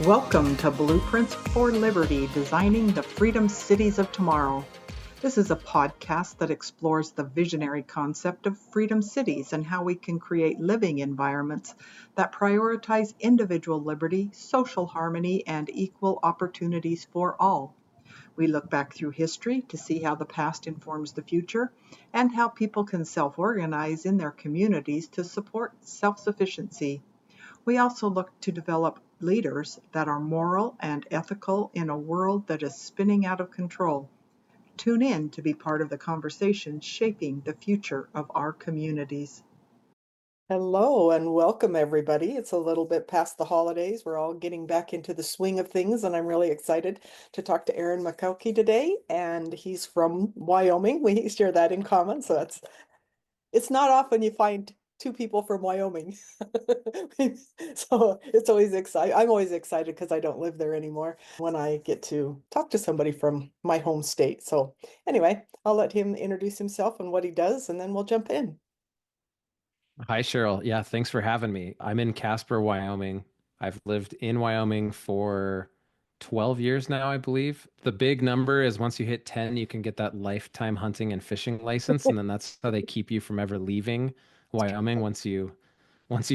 Welcome to Blueprints for Liberty, Designing the Freedom Cities of Tomorrow. This is a podcast that explores the visionary concept of freedom cities and how we can create living environments that prioritize individual liberty, social harmony, and equal opportunities for all. We look back through history to see how the past informs the future and how people can self-organize in their communities to support self-sufficiency. We also look to develop leaders that are moral and ethical in a world that is spinning out of control. Tune in to be part of the conversation shaping the future of our communities. Hello and welcome, everybody. It's a little bit past the holidays. We're all getting back into the swing of things, and I'm really excited to talk to Aaron Makelky today. And he's from Wyoming. We share that in common, so it's not often you find two people from Wyoming. So it's always exciting. I'm always excited because I don't live there anymore when I get to talk to somebody from my home state. So anyway, I'll let him introduce himself and what he does, and then we'll jump in. Hi, Cheryl. Yeah, thanks for having me. I'm in Casper, Wyoming. I've lived in Wyoming for 12 years now, I believe. The big number is once you hit 10, you can get that lifetime hunting and fishing license, and then that's how they keep you from ever leaving Wyoming once you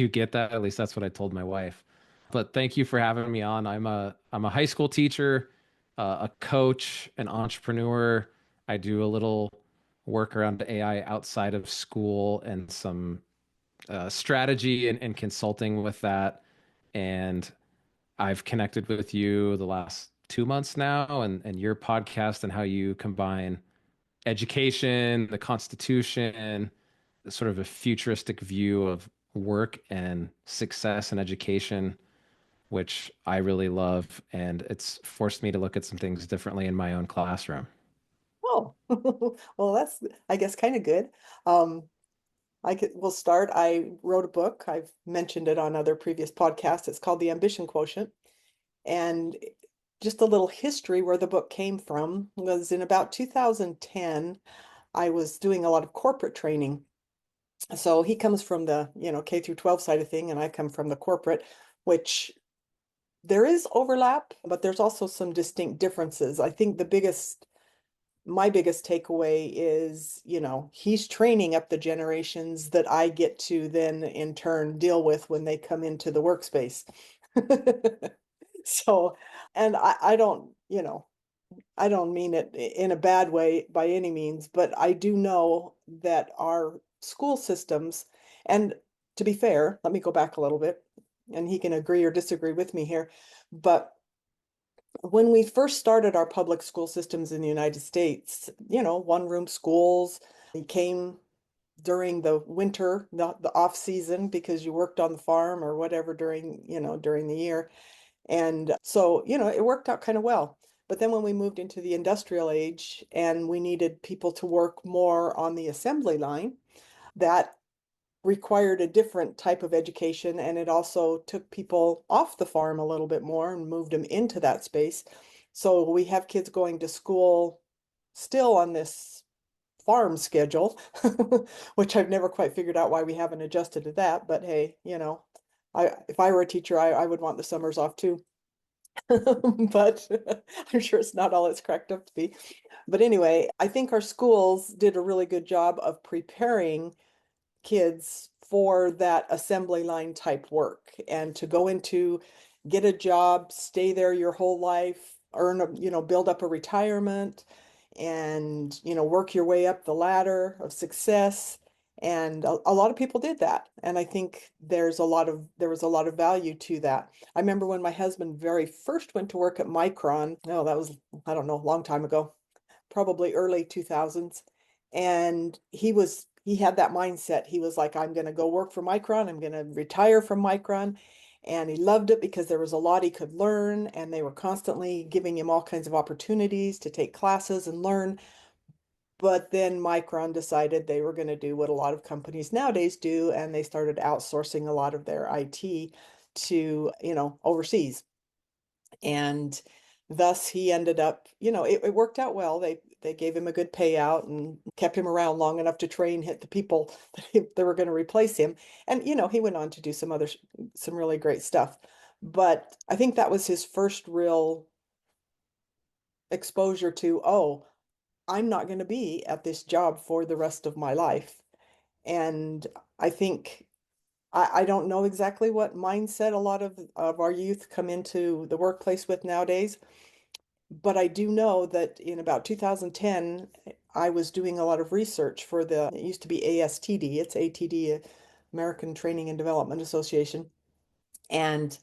get that. At least that's what I told my wife. But thank you for having me on. I'm a high school teacher, a coach, an entrepreneur. I do a little work around AI outside of school and some strategy and consulting with that. And I've connected with you the last 2 months now and your podcast and how you combine education, the Constitution, sort of a futuristic view of work and success and education, which I really love. And it's forced me to look at some things differently in my own classroom. Oh, well, that's, I guess, kind of good. Um, we'll start. I wrote a book. I've mentioned it on other previous podcasts. It's called The Ambition Quotient. And just a little history where the book came from was in about 2010. I was doing a lot of corporate training. So he comes from the, K through 12 side of thing, and I come from the corporate, which there is overlap, but there's also some distinct differences. I think my biggest takeaway is, he's training up the generations that I get to then in turn deal with when they come into the workspace. So, and I don't mean it in a bad way by any means, but I do know that our school systems, and to be fair, let me go back a little bit, and he can agree or disagree with me here, but when we first started our public school systems in the United States, one-room schools, you came during the winter, not the off season because you worked on the farm or whatever during the year. And so, it worked out kind of well. But then when we moved into the industrial age and we needed people to work more on the assembly line, that required a different type of education, and it also took people off the farm a little bit more and moved them into that space. So we have kids going to school still on this farm schedule, which I've never quite figured out why we haven't adjusted to that. But hey, if I were a teacher, I would want the summers off too. But I'm sure it's not all it's cracked up to be. But anyway, I think our schools did a really good job of preparing kids for that assembly line type work and to go into get a job, stay there your whole life, build up a retirement and, work your way up the ladder of success. And a lot of people did that. And I think there was a lot of value to that. I remember when my husband very first went to work at Micron. No, that was, I don't know, a long time ago, probably early 2000s. And he had that mindset. He was like, I'm going to go work for Micron. I'm going to retire from Micron. And he loved it because there was a lot he could learn, and they were constantly giving him all kinds of opportunities to take classes and learn. But then Micron decided they were going to do what a lot of companies nowadays do, and they started outsourcing a lot of their IT to, overseas. And thus he ended up, it worked out well. They gave him a good payout and kept him around long enough to train hit the people that were going to replace him. And he went on to do some really great stuff. But I think that was his first real exposure to, oh, I'm not going to be at this job for the rest of my life. And I think I don't know exactly what mindset a lot of our youth come into the workplace with nowadays, but I do know that in about 2010, I was doing a lot of research for it used to be ASTD, it's ATD, American Training and Development Association. And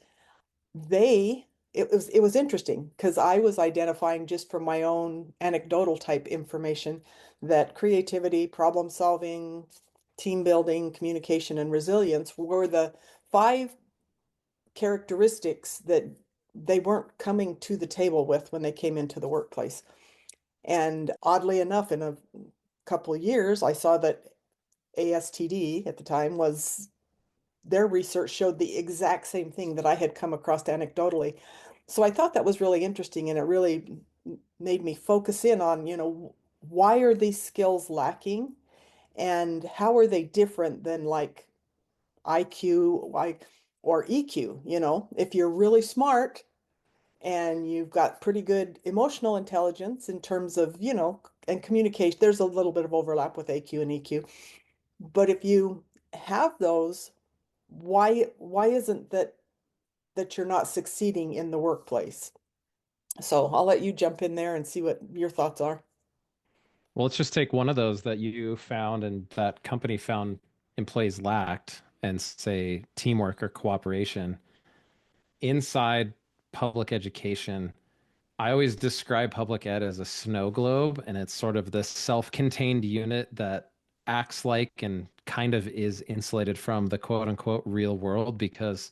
it was interesting because I was identifying just from my own anecdotal type information that creativity, problem solving, team building, communication, and resilience were the five characteristics that they weren't coming to the table with when they came into the workplace. And oddly enough, in a couple of years, I saw that ASTD at the time was their research showed the exact same thing that I had come across anecdotally. So I thought that was really interesting, and it really made me focus in on, why are these skills lacking and how are they different than like IQ, or EQ, If you're really smart and you've got pretty good emotional intelligence in terms of, and communication, there's a little bit of overlap with AQ and EQ. But if you have those, why isn't that you're not succeeding in the workplace? So I'll let you jump in there and see what your thoughts are. Well, let's just take one of those that you found and that company found employees lacked and say teamwork or cooperation. Inside public education, I always describe public ed as a snow globe, and it's sort of this self-contained unit that acts like and kind of is insulated from the quote unquote real world because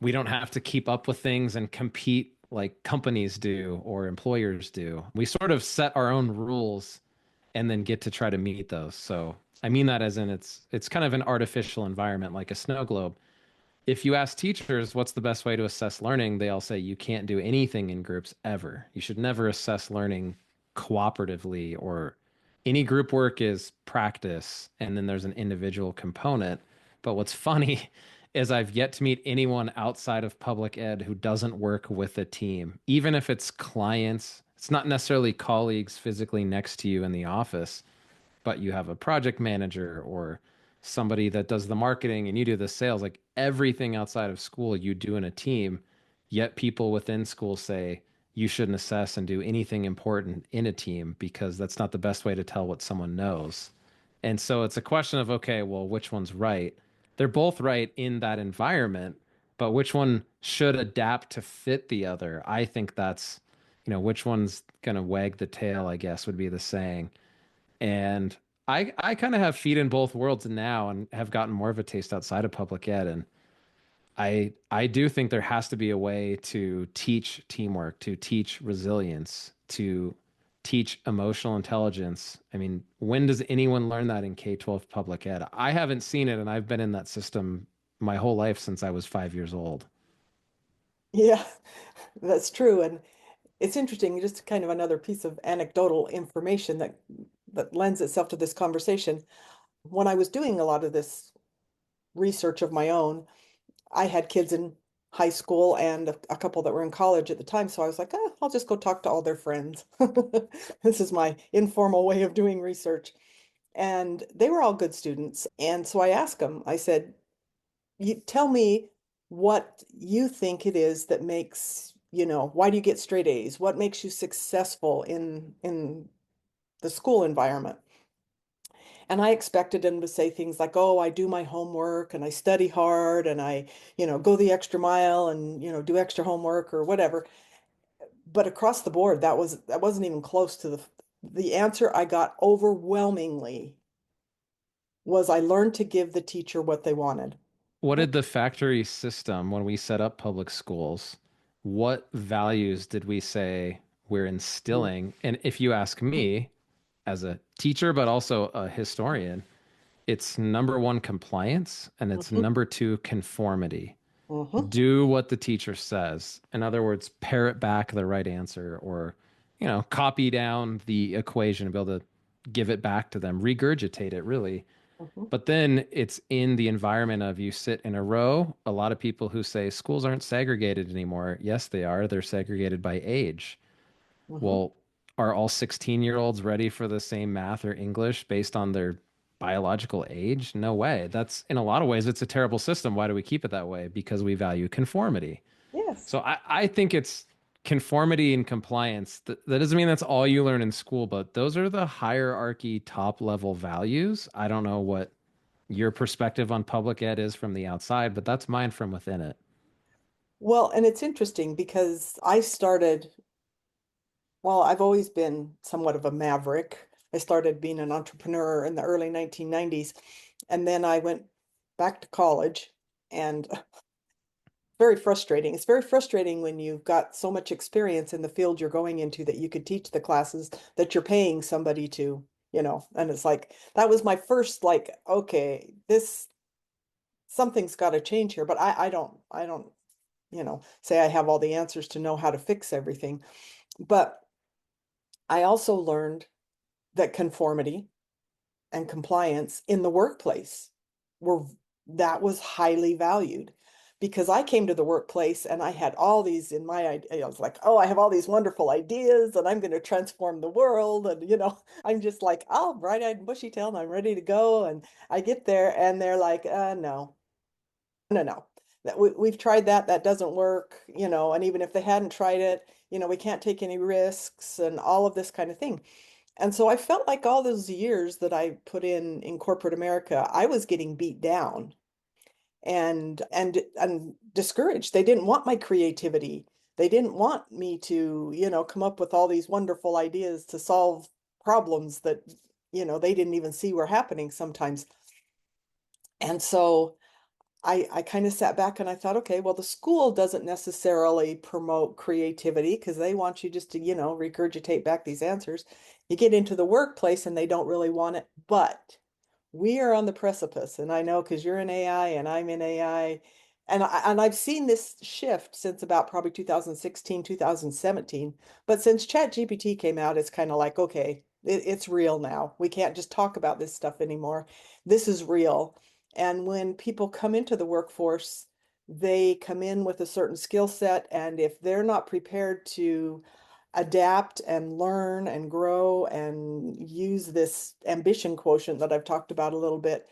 we don't have to keep up with things and compete like companies do or employers do. We sort of set our own rules and then get to try to meet those. So I mean that as in it's kind of an artificial environment like a snow globe. If you ask teachers what's the best way to assess learning, they all say you can't do anything in groups ever. You should never assess learning cooperatively, or any group work is practice and then there's an individual component. But what's funny is I've yet to meet anyone outside of public ed who doesn't work with a team, even if it's clients. It's not necessarily colleagues physically next to you in the office, but you have a project manager or somebody that does the marketing and you do the sales, like everything outside of school you do in a team. Yet people within school say you shouldn't assess and do anything important in a team because that's not the best way to tell what someone knows. And so it's a question of, okay, well, which one's right? They're both right in that environment, but which one should adapt to fit the other? I think that's, which one's going to wag the tail, I guess would be the saying. And I kind of have feet in both worlds now and have gotten more of a taste outside of public ed. And I do think there has to be a way to teach teamwork, to teach resilience, to teach emotional intelligence. I mean, when does anyone learn that in K-12 public ed? I haven't seen it, and I've been in that system my whole life since I was 5 years old. Yeah, that's true. And it's interesting, just kind of another piece of anecdotal information that lends itself to this conversation. When I was doing a lot of this research of my own, I had kids in high school and a couple that were in college at the time. So I was like, I'll just go talk to all their friends. This is my informal way of doing research. And they were all good students. And so I asked them, I said, you tell me what you think it is that makes, why do you get straight A's? What makes you successful in the school environment? And I expected them to say things like, oh, I do my homework and I study hard and I, go the extra mile and, do extra homework or whatever. But across the board, that wasn't even close to the answer I got overwhelmingly was I learned to give the teacher what they wanted. What did the factory system, when we set up public schools, what values did we say we're instilling? And if you ask me, as a teacher, but also a historian, it's number one, compliance, and it's Mhm, number two, conformity. mhm. Do what the teacher says. In other words, parrot back the right answer or, copy down the equation and be able to give it back to them, regurgitate it really. Mhm. But then it's in the environment of you sit in a row. A lot of people who say schools aren't segregated anymore. Yes, they are. They're segregated by age. Mhm. Well, are all 16-year-olds ready for the same math or English based on their biological age? No way. That's in a lot of ways, it's a terrible system. Why do we keep it that way? Because we value conformity. Yes. So I think it's conformity and compliance. That doesn't mean that's all you learn in school, but those are the hierarchy, top level values. I don't know what your perspective on public ed is from the outside, but that's mine from within it. Well, and it's interesting because I started, well, I've always been somewhat of a maverick. I started being an entrepreneur in the early 1990s, and then I went back to college, and very frustrating. It's very frustrating when you've got so much experience in the field you're going into that you could teach the classes that you're paying somebody to, and it's like that was my first like, okay, this something's got to change here, but I don't, say I have all the answers to know how to fix everything. But I also learned that conformity and compliance in the workplace were that was highly valued because I came to the workplace and I had all these in my idea. I was like, oh, I have all these wonderful ideas and I'm going to transform the world. And, I'm just like, oh, bright-eyed and bushy-tailed, and I'm ready to go. And I get there and they're like, no, no, no. That we've tried that. That doesn't work, and even if they hadn't tried it, we can't take any risks and all of this kind of thing. And so I felt like all those years that I put in corporate America, I was getting beat down and discouraged. They didn't want my creativity. They didn't want me to, come up with all these wonderful ideas to solve problems that, they didn't even see were happening sometimes. And so I kind of sat back and I thought, okay, well, the school doesn't necessarily promote creativity because they want you just to, regurgitate back these answers. You get into the workplace and they don't really want it. But we are on the precipice, and I know because you're in AI and I'm in AI, and I've seen this shift since about probably 2016, 2017. But since ChatGPT came out, it's kind of like, okay, it's real now. We can't just talk about this stuff anymore. This is real. And when people come into the workforce, they come in with a certain skill set, and if they're not prepared to adapt and learn and grow and use this ambition quotient that I've talked about a little bit,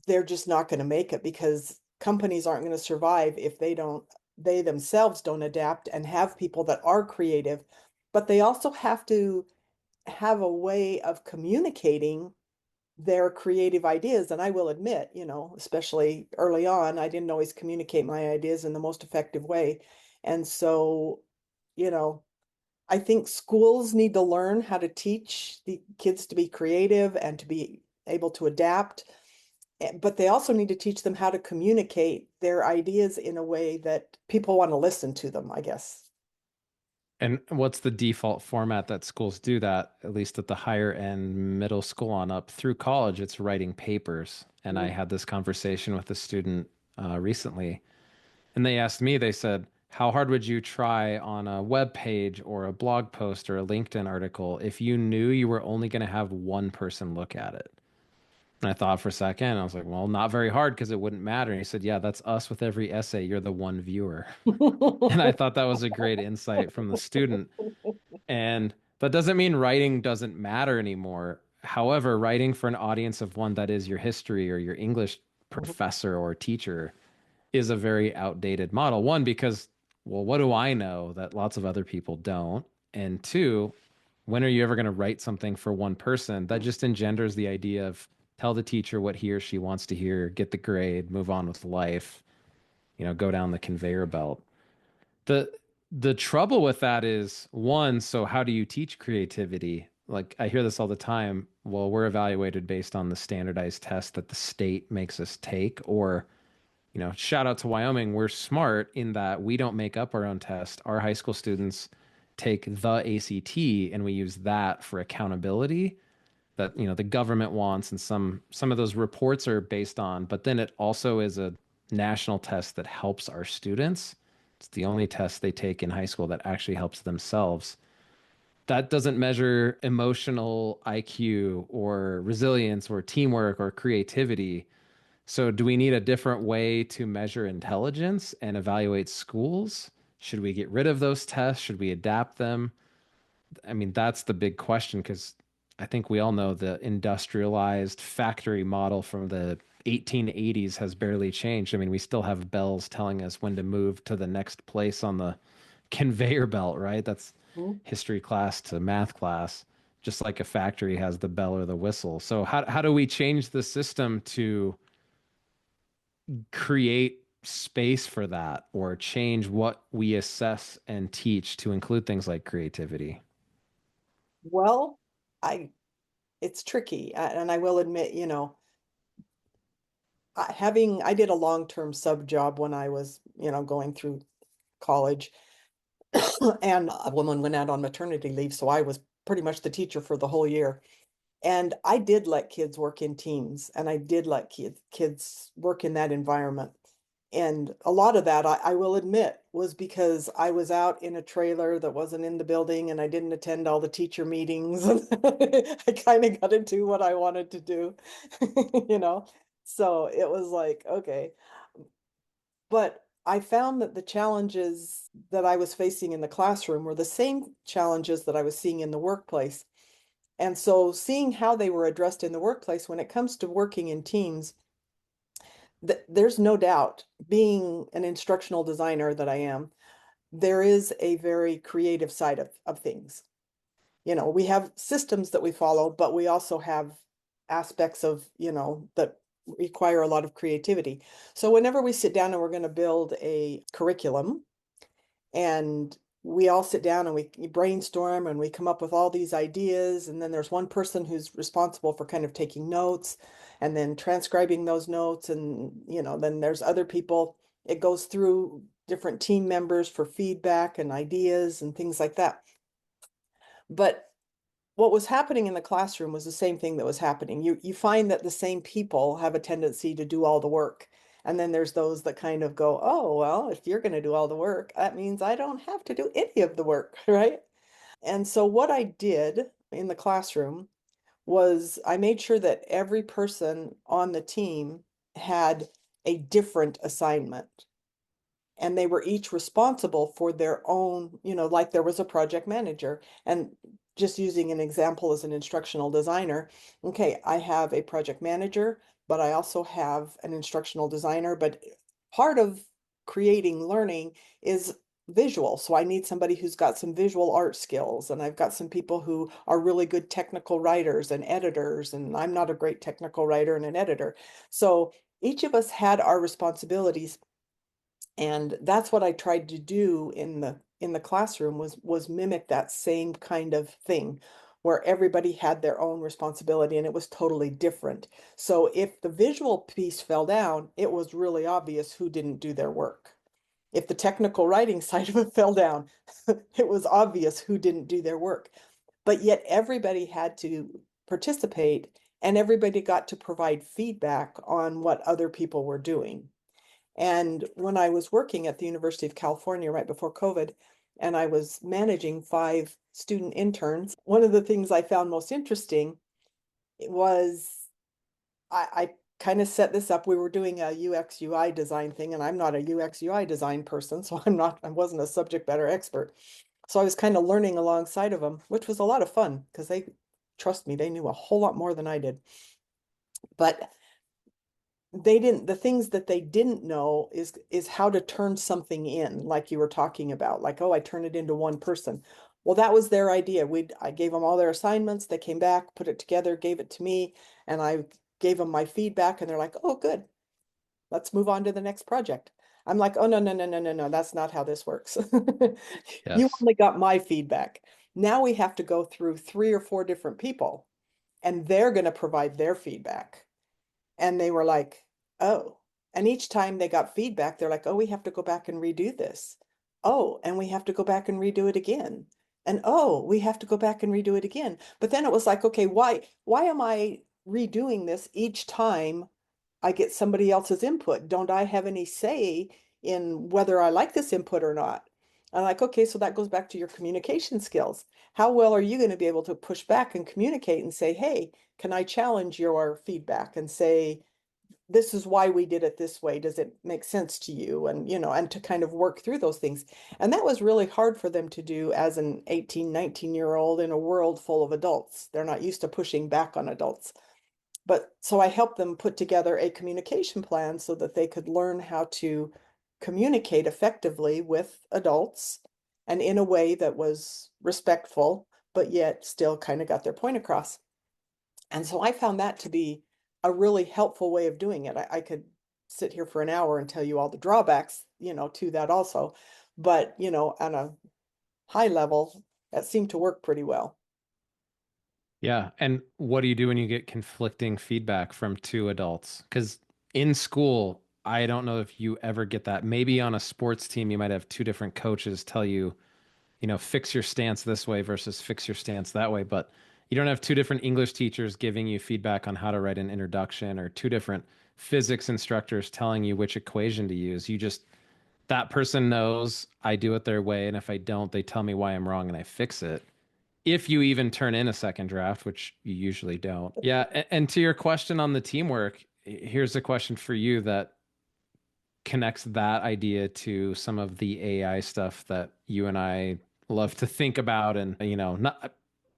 they're just not going to make it because companies aren't going to survive if they themselves don't adapt and have people that are creative. But they also have to have a way of communicating their creative ideas. And I will admit, especially early on, I didn't always communicate my ideas in the most effective way. And so, you know, I think schools need to learn how to teach the kids to be creative and to be able to adapt, but they also need to teach them how to communicate their ideas in a way that people want to listen to them, I guess. And what's the default format that schools do that, at least at the higher end, middle school on up through college? It's writing papers. And I Mm. had this conversation with a student recently, and they asked me, they said, how hard would you try on a web page or a blog post or a LinkedIn article if you knew you were only going to have one person look at it? And I thought for a second, and I was like, well, not very hard because it wouldn't matter. And he said, yeah, that's us with every essay. You're the one viewer. And I thought that was a great insight from the student. And that doesn't mean writing doesn't matter anymore. However, writing for an audience of one that is your history or your English professor or teacher is a very outdated model. One, because, well, what do I know that lots of other people don't? And two, when are you ever going to write something for one person? That just engenders the idea of tell the teacher what he or she wants to hear, get the grade, move on with life, go down the conveyor belt. The the trouble with that is one, so how do you teach creativity? Like I hear this all the time. Well, we're evaluated based on the standardized test that the state makes us take, or shout out to Wyoming. We're smart in that we don't make up our own test. Our high school students take the ACT and we use that for accountability that, the government wants and some of those reports are based on, but then it also is a national test that helps our students. It's the only test they take in high school that actually helps themselves. that doesn't measure emotional IQ or resilience or teamwork or creativity. So, do we need a different way to measure intelligence and evaluate schools? Should we get rid of those tests? Should we adapt them? I mean, that's the big question because I think we all know the industrialized factory model from the 1880s has barely changed. I mean, we still have bells telling us when to move to the next place on the conveyor belt, right? That's Mhm. history class to math class, just like a factory has the bell or the whistle. So, how do we change the system to create space for that or change what we assess and teach to include things like creativity? Well, I it's tricky, and I will admit, I did a long-term sub job when I was, going through college, and a woman went out on maternity leave, so I was pretty much the teacher for the whole year. And I did let kids work in teams, and I did let kids work in that environment. And a lot of that, I will admit, was because I was out in a trailer that wasn't in the building and I didn't attend all the teacher meetings. I kind of got to do what I wanted to do, you know? So it was like, okay. But I found that the challenges that I was facing in the classroom were the same challenges that I was seeing in the workplace. And so seeing how they were addressed in the workplace when it comes to working in teams, there's no doubt, being an instructional designer that I am, there is a very creative side of things. We have systems that we follow, but we also have aspects of, that require a lot of creativity. So whenever we sit down and we're going to build a curriculum, and we all sit down and we brainstorm and we come up with all these ideas, and then there's one person who's responsible for kind of taking notes and then transcribing those notes, and then there's other people. It goes through different team members for feedback and ideas and things like that. But what was happening in the classroom was the same thing that was happening. You find that the same people have a tendency to do all the work. And then there's those that kind of go, oh, well, if you're going to do all the work, that means I don't have to do any of the work, right? And so what I did in the classroom was I made sure that every person on the team had a different assignment, and they were each responsible for their own, like there was a project manager. And just using an example as an instructional designer, okay, I have a project manager, but I also have an instructional designer. But part of creating learning is visual. So I need somebody who's got some visual art skills, and I've got some people who are really good technical writers and editors, and I'm not a great technical writer and an editor. So each of us had our responsibilities, and that's what I tried to do in the classroom, was mimic that same kind of thing where everybody had their own responsibility and it was totally different. So if the visual piece fell down, it was really obvious who didn't do their work. If the technical writing side of it fell down, it was obvious who didn't do their work. But yet everybody had to participate, and everybody got to provide feedback on what other people were doing. And when I was working at the University of California right before COVID, and I was managing 5 student interns, one of the things I found most interesting was I kind of set this up. We were doing a UX UI design thing, and I'm not a UX UI design person, so I wasn't a subject matter expert. So I was kind of learning alongside of them, which was a lot of fun because trust me, they knew a whole lot more than I did. But the things that they didn't know is how to turn something in, like you were talking about, like, oh, I turn it into one person. Well, that was their idea. I gave them all their assignments, they came back, put it together, gave it to me, and I gave them my feedback, and they're like, oh, good, let's move on to the next project. I'm like, oh, no, no, no, no, no, no, that's not how this works. You Yes. only got my feedback. Now we have to go through 3 or 4 different people, and they're going to provide their feedback. And they were like, oh. And each time they got feedback, they're like, oh, we have to go back and redo this. Oh, and we have to go back and redo it again. And oh, we have to go back and redo it again. But then it was like, okay, why am I redoing this each time I get somebody else's input? Don't I have any say in whether I like this input or not? I'm like, okay, so that goes back to your communication skills. How well are you going to be able to push back and communicate and say, hey, can I challenge your feedback and say, this is why we did it this way. Does it make sense to you? And, and to kind of work through those things. And that was really hard for them to do as an 18, 19-year-old in a world full of adults. They're not used to pushing back on adults. But so I helped them put together a communication plan so that they could learn how to communicate effectively with adults and in a way that was respectful, but yet still kind of got their point across. And so I found that to be a really helpful way of doing it. I could sit here for an hour and tell you all the drawbacks, to that also. But, on a high level, that seemed to work pretty well. Yeah. And what do you do when you get conflicting feedback from two adults? Because in school, I don't know if you ever get that. Maybe on a sports team, you might have two different coaches tell you, fix your stance this way versus fix your stance that way. But you don't have two different English teachers giving you feedback on how to write an introduction or two different physics instructors telling you which equation to use. That person knows I do it their way. And if I don't, they tell me why I'm wrong and I fix it. If you even turn in a second draft, which you usually don't. Yeah. And to your question on the teamwork, here's a question for you that connects that idea to some of the AI stuff that you and I love to think about and, not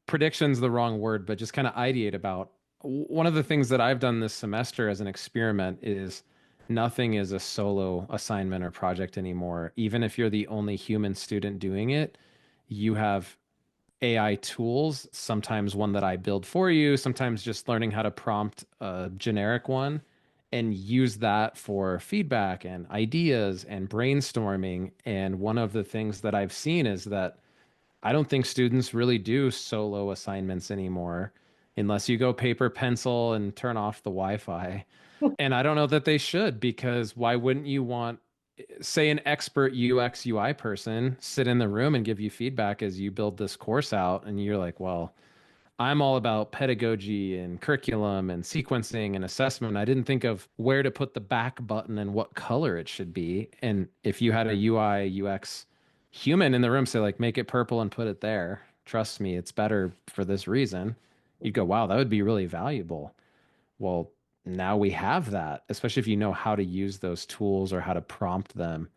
prediction's the wrong word, but just kind of ideate about. One of the things that I've done this semester as an experiment is nothing is a solo assignment or project anymore. Even if you're the only human student doing it, you have AI tools, sometimes one that I build for you, sometimes just learning how to prompt a generic one and use that for feedback and ideas and brainstorming. And one of the things that I've seen is that I don't think students really do solo assignments anymore unless you go paper, pencil, and turn off the Wi-Fi. And I don't know that they should, because why wouldn't you want, say, an expert UX UI person sit in the room and give you feedback as you build this course out? And you're like, well, I'm all about pedagogy and curriculum and sequencing and assessment. I didn't think of where to put the back button and what color it should be. And if you had a UI, UX human in the room say, like, make it purple and put it there, trust me, it's better for this reason, you'd go, wow, that would be really valuable. Well, now we have that, especially if you know how to use those tools or how to prompt them.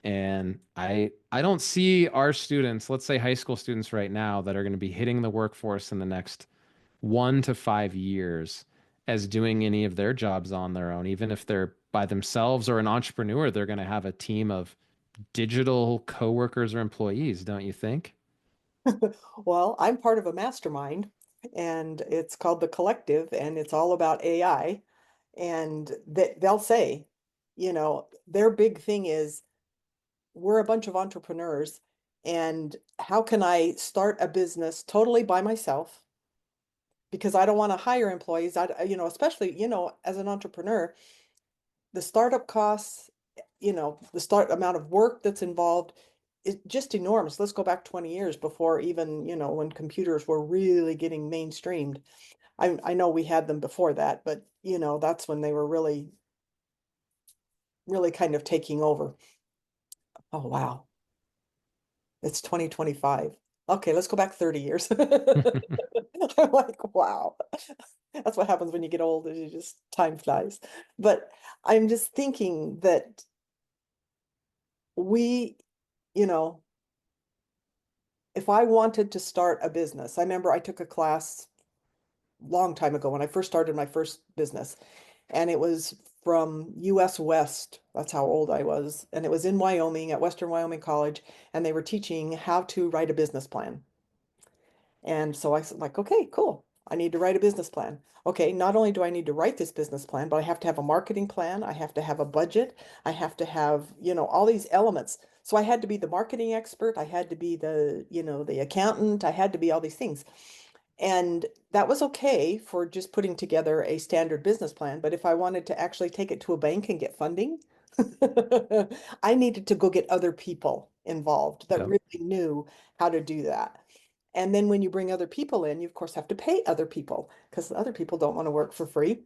And I don't see our students, let's say high school students right now that are going to be hitting the workforce in the next 1 to 5 years as doing any of their jobs on their own. Even if they're by themselves or an entrepreneur, they're going to have a team of digital coworkers or employees, don't you think? Well, I'm part of a mastermind and it's called the Collective and it's all about AI. And they'll say, their big thing is we're a bunch of entrepreneurs and how can I start a business totally by myself? Because I don't want to hire employees. Especially, as an entrepreneur, the startup costs, the start amount of work that's involved is just enormous. Let's go back 20 years before even, when computers were really getting mainstreamed. I know we had them before that, but that's when they were really, really kind of taking over. Oh, wow. It's 2025. Okay, let's go back 30 years. I'm like, wow. That's what happens when you get old, is you just time flies. But I'm just thinking that we, you know, if I wanted to start a business, I remember I took a class long time ago when I first started my first business, and it was from US West. That's how old I was. And it was in Wyoming at Western Wyoming College, and they were teaching how to write a business plan. And so I said, like, okay, cool. I need to write a business plan. Okay, not only do I need to write this business plan, but I have to have a marketing plan. I have to have a budget. I have to have, all these elements. So I had to be the marketing expert. I had to be the accountant. I had to be all these things. And that was okay for just putting together a standard business plan. But if I wanted to actually take it to a bank and get funding, I needed to go get other people involved that Yep. really knew how to do that. And then when you bring other people in, you of course have to pay other people because other people don't want to work for free.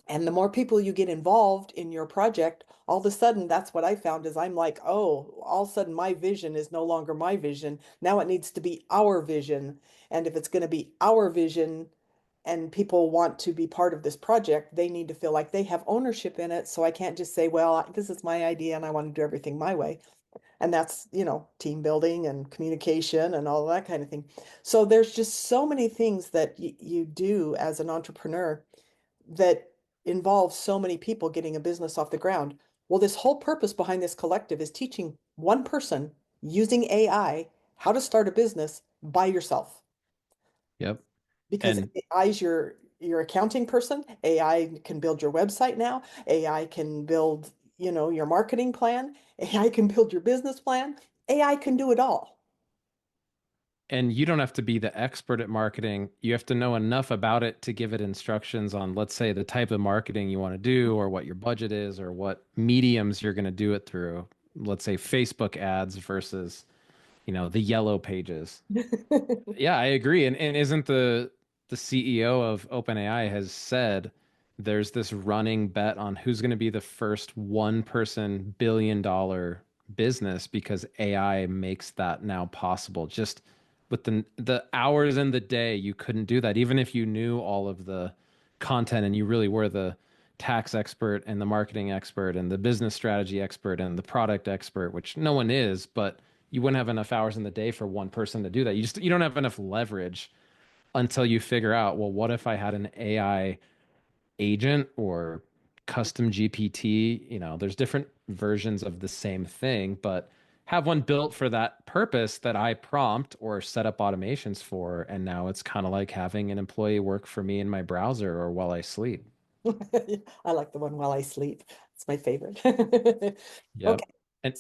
And the more people you get involved in your project, all of a sudden, that's what I found is I'm like, oh, all of a sudden my vision is no longer my vision. Now it needs to be our vision. And if it's going to be our vision and people want to be part of this project, they need to feel like they have ownership in it. So I can't just say, well, this is my idea and I want to do everything my way. And that's, team building and communication and all that kind of thing. So there's just so many things that you do as an entrepreneur that involves so many people getting a business off the ground. Well, this whole purpose behind this collective is teaching one person using AI how to start a business by yourself. Yep. Because And AI is your accounting person. AI can build your website now. AI can build, your marketing plan. AI can build your business plan. AI can do it all. and you don't have to be the expert at marketing. You have to know enough about it to give it instructions on, let's say, the type of marketing you want to do, or what your budget is, or what mediums you're going to do it through. Let's say Facebook ads versus, the yellow pages. Yeah, I agree. And isn't the CEO of OpenAI has said there's this running bet on who's going to be the first one person billion-dollar business because AI makes that now possible. Just with the hours in the day, you couldn't do that. Even if you knew all of the content and you really were the tax expert and the marketing expert and the business strategy expert and the product expert, which no one is, but you wouldn't have enough hours in the day for one person to do that. You don't have enough leverage until you figure out, well, what if I had an AI agent or custom GPT? There's different versions of the same thing, but have one built for that purpose that I prompt or set up automations for. And now it's kind of like having an employee work for me in my browser or while I sleep. I like the one while I sleep. It's my favorite. Okay. Yep. And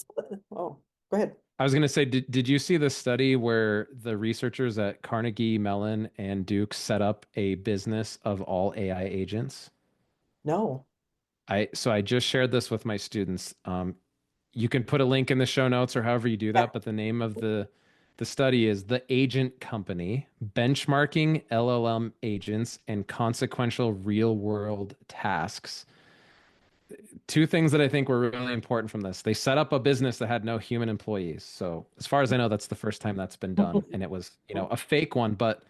Oh, go ahead. I was going to say, did you see the study where the researchers at Carnegie Mellon and Duke set up a business of all AI agents? No. So I just shared this with my students. You can put a link in the show notes or however you do Yeah. that, but the name of the study is The Agent Company: Benchmarking LLM Agents and Consequential Real World Tasks. Two things that I think were really important from this. They set up a business that had no human employees. So, as far as I know, that's the first time that's been done. And it was, a fake one, but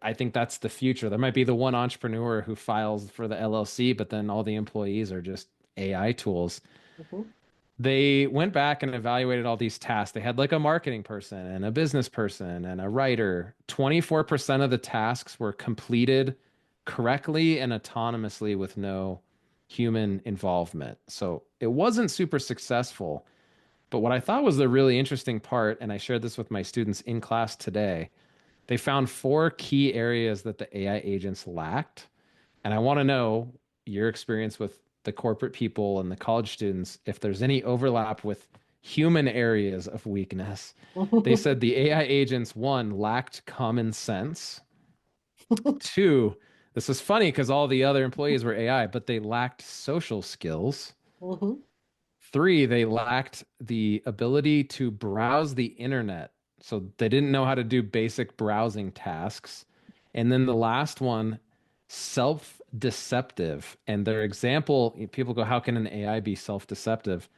I think that's the future. There might be the one entrepreneur who files for the LLC, but then all the employees are just AI tools. Mhm. They went back and evaluated all these tasks. They had like a marketing person and a business person and a writer. 24% of the tasks were completed correctly and autonomously with no human involvement. So it wasn't super successful. But what I thought was the really interesting part, and I shared this with my students in class today, they found four key areas that the AI agents lacked. And I want to know your experience with the corporate people and the college students, if there's any overlap with human areas of weakness. They said the AI agents, one, lacked common sense. Two, this is funny because all the other employees were AI, but they lacked social skills. Mhm. Three, they lacked the ability to browse the internet. So they didn't know how to do basic browsing tasks. And then the last one, self-deceptive. And their example, people go, how can an AI be self-deceptive?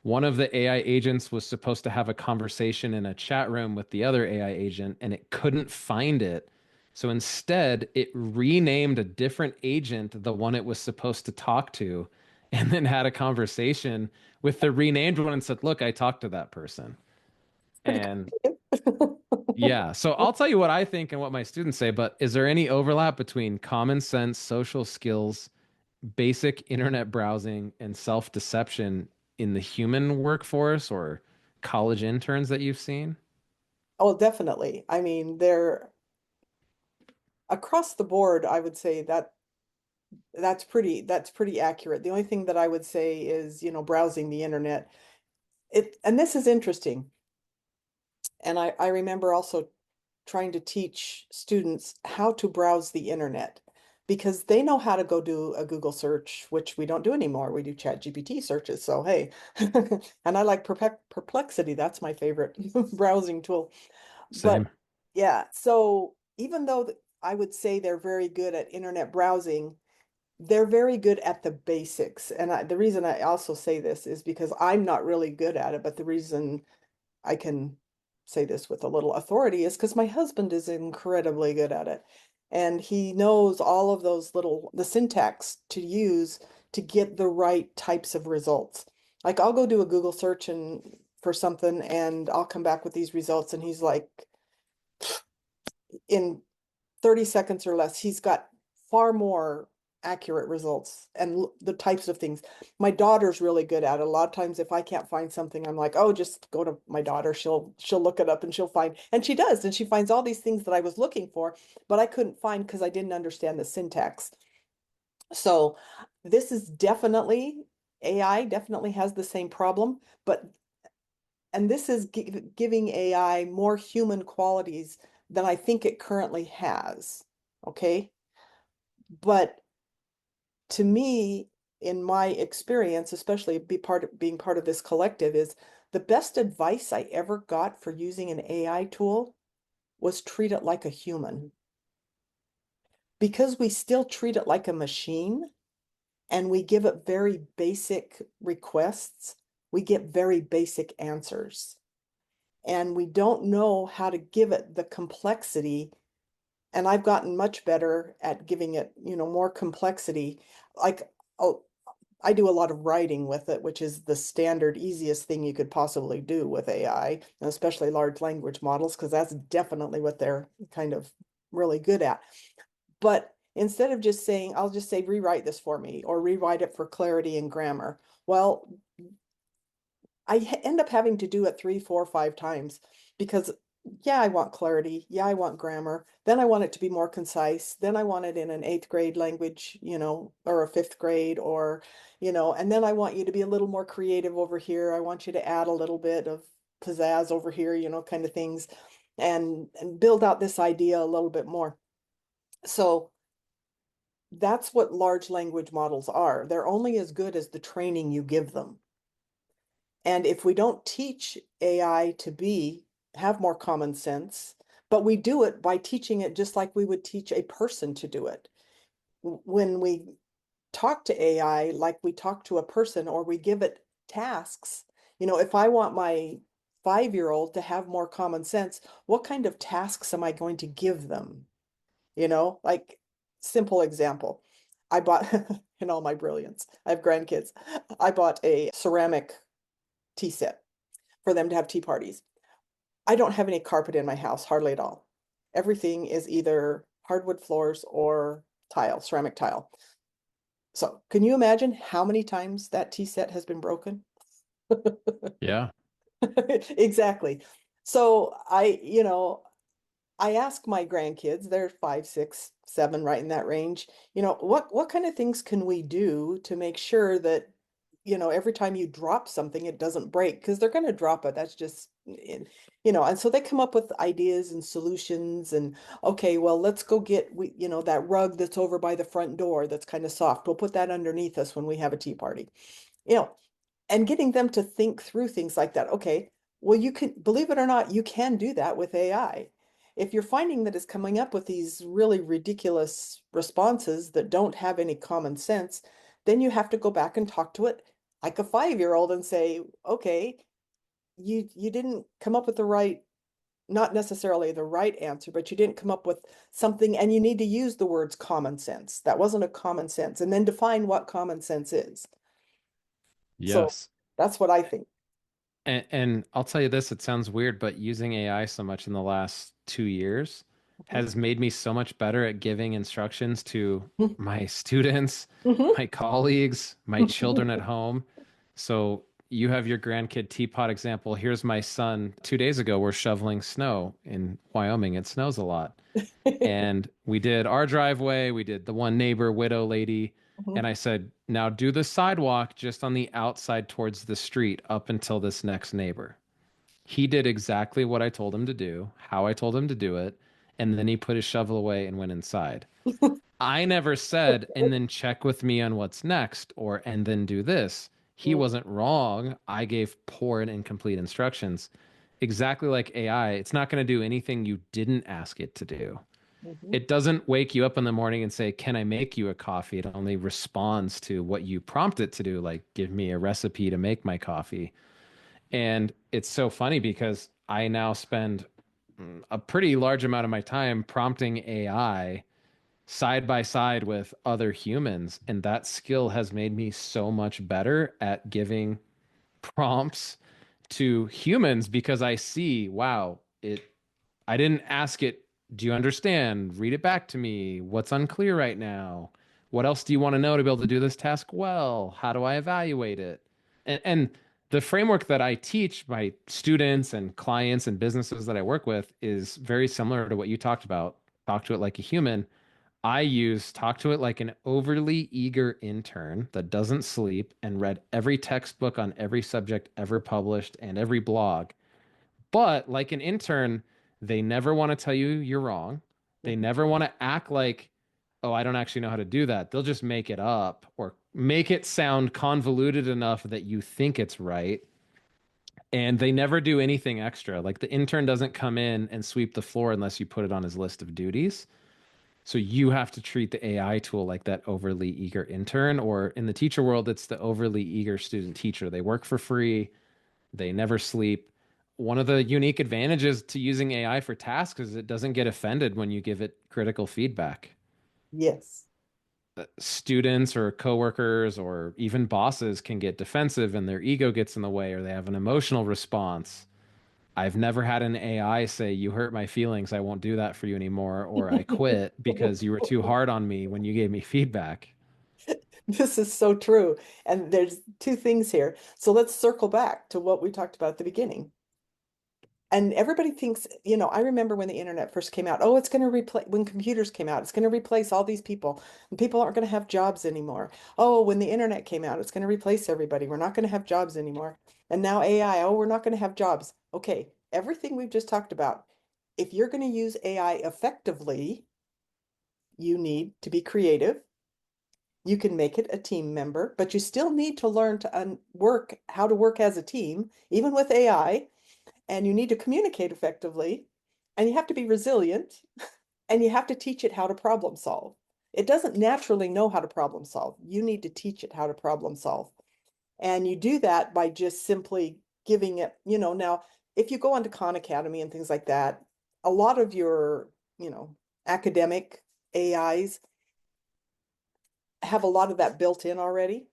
One of the AI agents was supposed to have a conversation in a chat room with the other AI agent, and it couldn't find it. So instead, it renamed a different agent, the one it was supposed to talk to, and then had a conversation with the renamed one and said, look, I talked to that person. Pretty And cool. yeah, so I'll tell you what I think and what my students say, but is there any overlap between common sense, social skills, basic internet browsing, and self-deception in the human workforce or college interns that you've seen? Oh, definitely. I mean, they're across the board, I would say that that's pretty accurate. The only thing that I would say is, browsing the internet. And this is interesting. And I remember also trying to teach students how to browse the internet because they know how to go do a Google search, which we don't do anymore. We do Chat GPT searches. So, hey, and I like Perplexity. That's my favorite browsing tool. But Same. yeah, so even though I would say they're very good at internet browsing, they're very good at the basics. And the reason I also say this is because I'm not really good at it, but the reason I can say this with a little authority is because my husband is incredibly good at it. And he knows all of those the syntax to use to get the right types of results. Like I'll go do a Google search and for something and I'll come back with these results and he's like, in 30 seconds or less, he's got far more accurate results and the types of things. My daughter's really good at it. A lot of times if I can't find something, I'm like, oh, just go to my daughter. She'll look it up and she'll find, and she does, and she finds all these things that I was looking for, but I couldn't find because I didn't understand the syntax. So this is definitely AI definitely has the same problem, but and this is giving AI more human qualities than I think it currently has. Okay. But to me, in my experience, especially being part of this collective, is the best advice I ever got for using an AI tool was treat it like a human. Because we still treat it like a machine and we give it very basic requests, we get very basic answers. And we don't know how to give it the complexity. And I've gotten much better at giving it, more complexity. Like, oh, I do a lot of writing with it, which is the standard easiest thing you could possibly do with AI, and especially large language models, because that's definitely what they're kind of really good at. But instead of just saying, I'll just say, rewrite this for me or rewrite it for clarity and grammar. Well, I end up having to do it 3, 4, 5 times because yeah, I want clarity. Yeah, I want grammar. Then I want it to be more concise. Then I want it in an 8th grade language, or a 5th grade and then I want you to be a little more creative over here. I want you to add a little bit of pizzazz over here, kind of things and build out this idea a little bit more. So that's what large language models are. They're only as good as the training you give them. And if we don't teach AI to have more common sense, but we do it by teaching it just like we would teach a person to do it. When we talk to AI like we talk to a person or we give it tasks, if I want my 5-year-old to have more common sense, what kind of tasks am I going to give them? Like simple example. I bought, in all my brilliance, I have grandkids. I bought a ceramic tea set for them to have tea parties. I don't have any carpet in my house, hardly at all. Everything is either hardwood floors or tile, ceramic tile. So can you imagine how many times that tea set has been broken? Yeah. Exactly. So I ask my grandkids, they're 5, 6, 7, right in that range, what kind of things can we do to make sure that, every time you drop something, it doesn't break because they're going to drop it. That's just, and so they come up with ideas and solutions and, okay, well, let's go get, that rug that's over by the front door that's kind of soft. We'll put that underneath us when we have a tea party, you know, and getting them to think through things like that. Okay, well, you can, believe it or not, you can do that with AI. If you're finding that it's coming up with these really ridiculous responses that don't have any common sense, then you have to go back and talk to it like a 5-year-old and say, okay, you didn't come up with the right, not necessarily the right answer, but you didn't come up with something, and you need to use the words common sense. That wasn't a common sense, and then define what common sense is. So Yes. that's what I think. And I'll tell you this, it sounds weird, but using AI so much in the last 2 years Mhm. has made me so much better at giving instructions to my students, Mhm. my colleagues, my children at home. So you have your grandkid teapot example. Here's my son. 2 days ago, we're shoveling snow in Wyoming. It snows a lot. And we did our driveway, we did the one neighbor, widow lady. Mhm. And I said, now do the sidewalk just on the outside towards the street up until this next neighbor. He did exactly what I told him to do, how I told him to do it. And then he put his shovel away and went inside. I never said, and then check with me on what's next, or and then do this. He wasn't wrong. I gave poor and incomplete instructions. Exactly like AI, it's not going to do anything you didn't ask it to do. Mhm. It doesn't wake you up in the morning and say, "Can I make you a coffee?" It only responds to what you prompt it to do, like, "Give me a recipe to make my coffee." And it's so funny because I now spend a pretty large amount of my time prompting AI side by side with other humans. And that skill has made me so much better at giving prompts to humans because I see, wow, I didn't ask it, do you understand? Read it back to me. What's unclear right now? What else do you want to know to be able to do this task well? How do I evaluate it? And the framework that I teach my students and clients and businesses that I work with is very similar to what you talked about. Talk to it like a human. I use talk to it like an overly eager intern that doesn't sleep and read every textbook on every subject ever published and every blog. But like an intern, they never want to tell you you're wrong. They Mhm. never want to act like, oh, I don't actually know how to do that. They'll just make it up or make it sound convoluted enough that you think it's right. And they never do anything extra. Like the intern doesn't come in and sweep the floor unless you put it on his list of duties. So you have to treat the AI tool like that overly eager intern, or in the teacher world, it's the overly eager student teacher. They work for free, they never sleep. One of the unique advantages to using AI for tasks is it doesn't get offended when you give it critical feedback. Yes. Students or coworkers or even bosses can get defensive and their ego gets in the way or they have an emotional response. I've never had an AI say, "You hurt my feelings. I won't do that for you anymore," or "I quit because you were too hard on me when you gave me feedback." This is so true. And there's two things here. So let's circle back to what we talked about at the beginning. And everybody thinks, I remember when the internet first came out, oh, it's going to replace, when computers came out, it's going to replace all these people, and people aren't going to have jobs anymore. Oh, when the internet came out, it's going to replace everybody. We're not going to have jobs anymore. And now AI, oh, we're not going to have jobs. Okay, everything we've just talked about, if you're going to use AI effectively, you need to be creative. You can make it a team member, but you still need to learn to work how to work as a team, even with AI, and you need to communicate effectively, and you have to be resilient, and you have to teach it how to problem solve. It doesn't naturally know how to problem solve. You need to teach it how to problem solve. And you do that by just simply giving it, now, if you go onto Khan Academy and things like that, a lot of your, academic AIs have a lot of that built in already.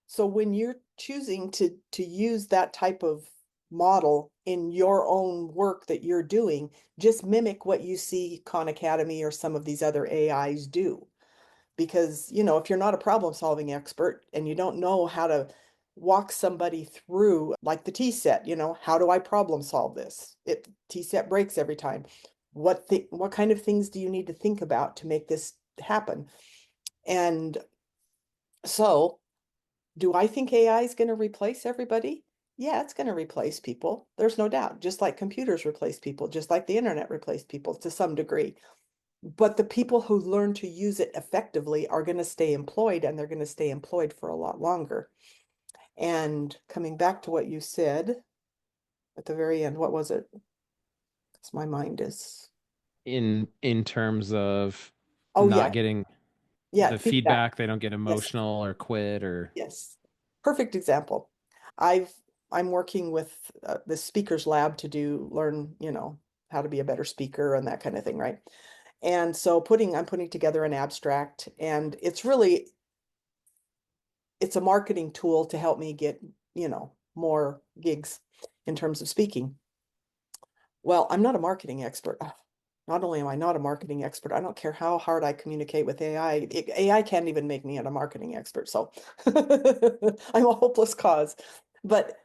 So when you're choosing to use that type of model in your own work that you're doing, just mimic what you see Khan Academy or some of these other AIs do. Because, if you're not a problem solving expert and you don't know how to walk somebody through like the T set, how do I problem solve this? T set breaks every time. What kind of things do you need to think about to make this happen? And so do I think AI is going to replace everybody? Yeah, it's going to replace people. There's no doubt. Just like computers replace people, just like the internet replaced people to some degree. But the people who learn to use it effectively are going to stay employed, and they're going to stay employed for a lot longer. And coming back to what you said at the very end, what was it? Because my mind is, In terms of oh, not yeah, getting yeah, the feedback. feedback, they don't get Yes. emotional or quit or Yes. Perfect example. I've I'm working with the speakers lab to learn, how to be a better speaker and that kind of thing, right? And so I'm putting together an abstract, and it's a marketing tool to help me get, more gigs in terms of speaking. Well, I'm not a marketing expert. Not only am I not a marketing expert, I don't care how hard I communicate with AI. AI can't even make me a marketing expert. So I'm a hopeless cause. But,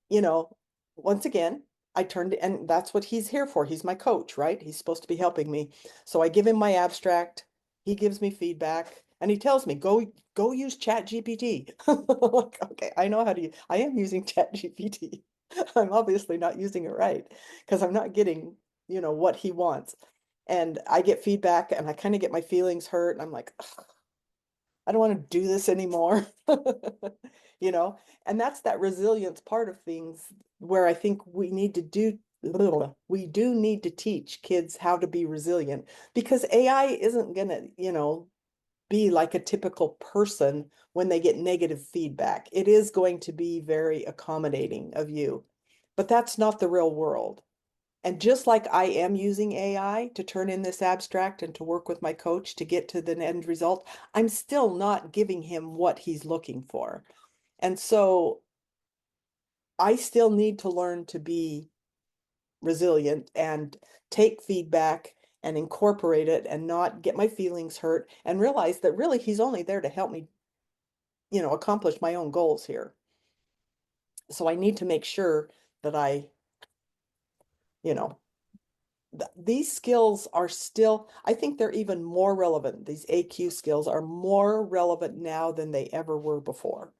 you know, once again, and that's what he's here for. He's my coach, right? He's supposed to be helping me. So I give him my abstract. He gives me feedback, and he tells me, go use Chat GPT. Like, okay, I know how to I am using Chat GPT. I'm obviously not using it right because I'm not getting, what he wants. And I get feedback and I kind of get my feelings hurt. And I'm like, "Ugh, I don't want to do this anymore." you know, and that's that resilience part of things where I think we need to do we do need to teach kids how to be resilient because AI isn't going to, be like a typical person when they get negative feedback. It is going to be very accommodating of you, but that's not the real world. And just like I am using AI to turn in this abstract and to work with my coach to get to the end result, I'm still not giving him what he's looking for. And so I still need to learn to be resilient and take feedback and incorporate it and not get my feelings hurt and realize that really he's only there to help me, accomplish my own goals here. So I need to make sure that you know, these skills are still, I think they're even more relevant. These AQ skills are more relevant now than they ever were before.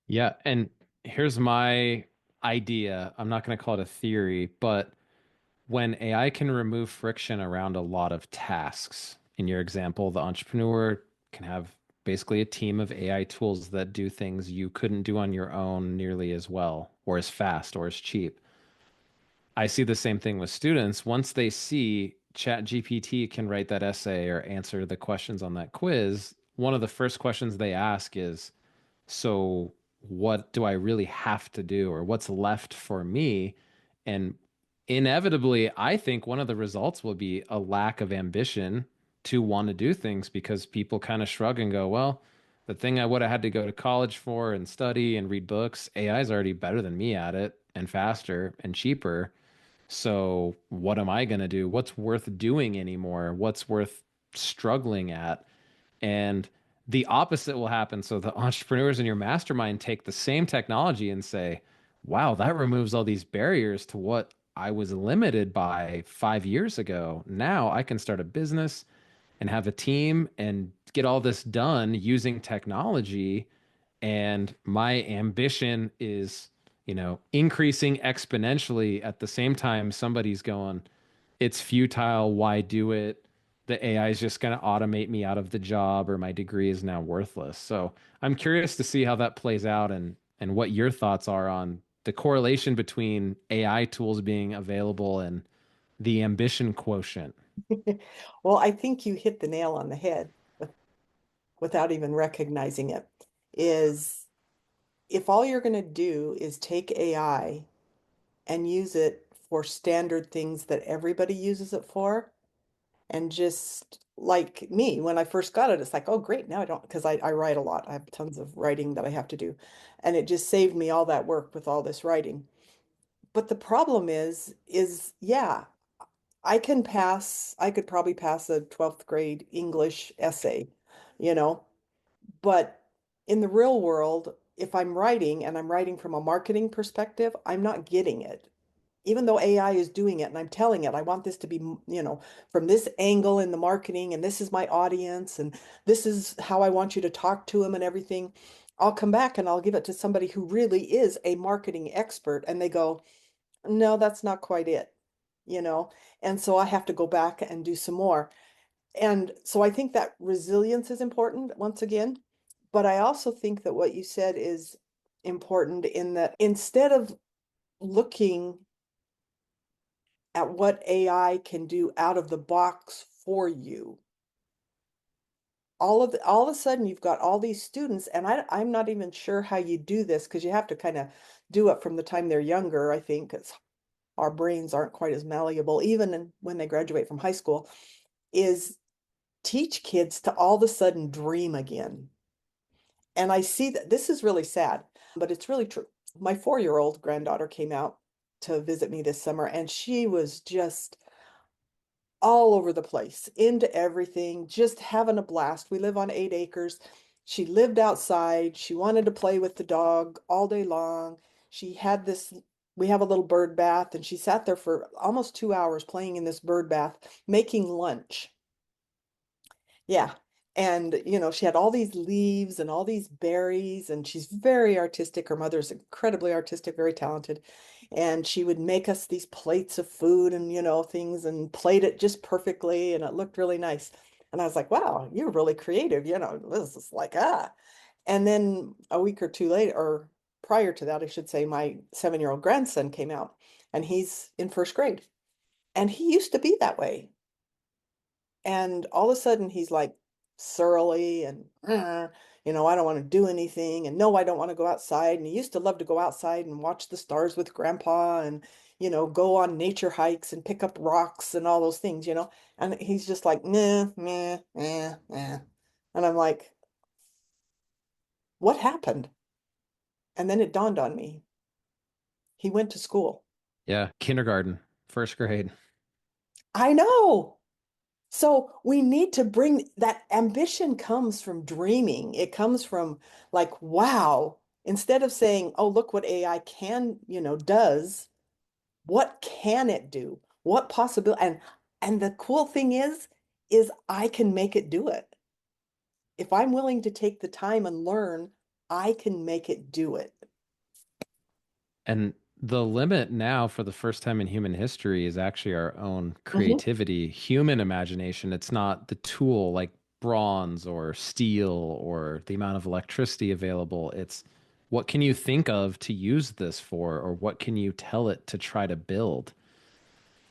Yeah, and here's my idea. I'm not going to call it a theory, but when AI can remove friction around a lot of tasks, in your example, the entrepreneur can have basically a team of AI tools that do things you couldn't do on your own nearly as well, or as fast, or as cheap. I see the same thing with students. Once they see ChatGPT can write that essay or answer the questions on that quiz, one of the first questions they ask is, so what do I really have to do, or what's left for me? And inevitably, I think one of the results will be a lack of ambition to want to do things because people kind of shrug and go, well, the thing I would have had to go to college for and study and read books, AI is already better than me at it and faster and cheaper. So what am I going to do? What's worth doing anymore? What's worth struggling at? And the opposite will happen. So the entrepreneurs in your mastermind take the same technology and say, wow, that removes all these barriers to what I was limited by 5 years ago. Now I can start a business and have a team and get all this done using technology. And my ambition is, increasing exponentially at the same time somebody's going, it's futile. Why do it? The AI is just going to automate me out of the job, or my degree is now worthless. So I'm curious to see how that plays out, and what your thoughts are on the correlation between AI tools being available and the ambition quotient. Well, I think you hit the nail on the head without even recognizing it, is if all you're going to do is take AI and use it for standard things that everybody uses it for, and just like me, when I first got it, it's like, oh, great. Now I don't, because I write a lot. I have tons of writing that I have to do. And it just saved me all that work with all this writing. But the problem yeah, I could probably pass a 12th grade English essay, you know, but in the real world, if I'm writing and I'm writing from a marketing perspective, I'm not getting it. Even though AI is doing it and I'm telling it, I want this to be, from this angle in the marketing, and this is my audience, and this is how I want you to talk to them and everything. I'll come back and I'll give it to somebody who really is a marketing expert, and they go, no, that's not quite it, you know? And so I have to go back and do some more. And so I think that resilience is important once again. But I also think that what you said is important in that instead of looking at what AI can do out of the box for you, all of a sudden you've got all these students, and I'm not even sure how you do this because you have to kind of do it from the time they're younger, I think, because our brains aren't quite as malleable, even when they graduate from high school, is teach kids to all of a sudden dream again. And I see that this is really sad, but it's really true. My 4-year-old granddaughter came out to visit me this summer, and she was just all over the place, into everything, just having a blast. We live on 8 acres. She lived outside. She wanted to play with the dog all day long. She had this, we have a little bird bath, and she sat there for almost 2 hours playing in this bird bath, making lunch. Yeah. And, she had all these leaves and all these berries, and she's very artistic. Her mother's incredibly artistic, very talented. And she would make us these plates of food and, things, and plate it just perfectly. And it looked really nice. And I was like, wow, you're really creative. This is like, ah. And then a week or two later, or prior to that, I should say, my 7-year-old grandson came out. and he's in first grade. And he used to be that way. And all of a sudden he's like surly and, I don't want to do anything. And no, I don't want to go outside. And he used to love to go outside and watch the stars with grandpa and, go on nature hikes and pick up rocks and all those things. And he's just like, nah, nah, nah, nah. And I'm like, what happened? And then it dawned on me. He went to school. Yeah, kindergarten, first grade. I know. So we need to bring that ambition comes from dreaming. It comes from like, wow, instead of saying, oh, look what AI can, does, what can it do? What possibility? And the cool thing is I can make it do it. If I'm willing to take the time and learn, I can make it do it. And the limit now for the first time in human history is actually our own Mhm. creativity, human imagination. It's not the tool like bronze or steel or the amount of electricity available. It's what can you think of to use this for, or what can you tell it to try to build?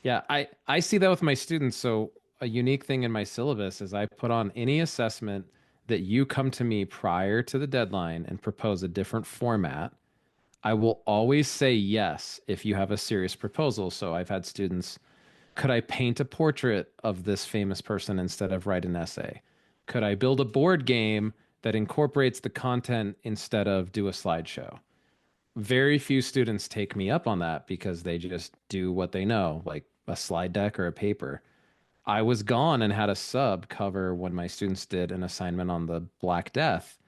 Yeah, I see that with my students. So a unique thing in my syllabus is I put on any assessment that you come to me prior to the deadline and propose a different format. I will always say yes if you have a serious proposal. So I've had students, could I paint a portrait of this famous person instead of write an essay? Could I build a board game that incorporates the content instead of do a slideshow? Very few students take me up on that because they just do what they know, like a slide deck or a paper. I was gone and had a sub cover when my students did an assignment on the Black Death.